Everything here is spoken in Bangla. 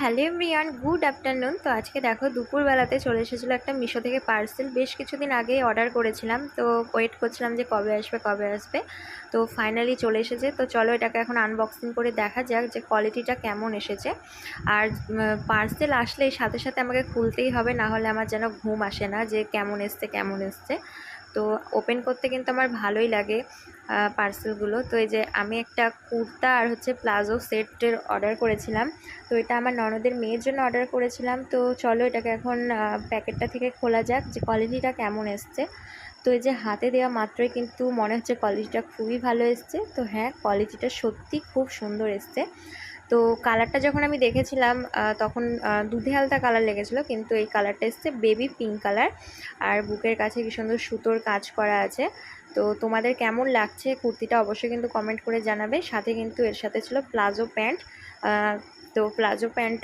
Hello everyone, good afternoon. তো আজকে দেখো দুপুরবেলাতে চলে এসেছিলো একটা মিশো থেকে পার্সেল। বেশ কিছুদিন আগেই অর্ডার করেছিলাম, তো ওয়েট করছিলাম যে কবে আসবে। তো ফাইনালি চলে এসেছে। তো চলো এটাকে এখন আনবক্সিং করে দেখা যাক যে কোয়ালিটিটা কেমন এসেছে। আর পার্সেল আসলেই সাথে সাথে আমাকে খুলতেই হবে, না হলে আমার যেন ঘুম আসে না যে কেমন এসছে। তো ওপেন করতে কিন্তু আমার ভালোই লাগে পার্সেলগুলো। তো এই যে আমি একটা কুর্তা আর প্লাজো সেটের অর্ডার করেছিলাম। তো এটা আমার ননদের মেয়ের জন্য অর্ডার করেছিলাম। তো চলো এটাকে এখন প্যাকেটটা থেকে খোলা যাক যে কোয়ালিটিটা কেমন এসছে। তো এই যে হাতে দেওয়া মাত্রই কিন্তু মনে হচ্ছে কোয়ালিটিটা খুবই ভালো এসছে। তো হ্যাঁ, কোয়ালিটিটা সত্যি খুব সুন্দর এসছে। তো কালারটা যখন আমি দেখেছিলাম তখন দুধে হালতা কালার লেগেছিলো, কিন্তু এই কালারটা এসছে বেবি পিঙ্ক কালার। আর বুকের কাছে কি সুন্দর সুতোর কাজ করা আছে। তো তোমাদের কেমন লাগছে কুর্তিটা অবশ্যই কিন্তু কমেন্ট করে জানাবে। সাথে কিন্তু এর সাথে ছিল প্লাজো প্যান্ট। তো প্লাজো প্যান্ট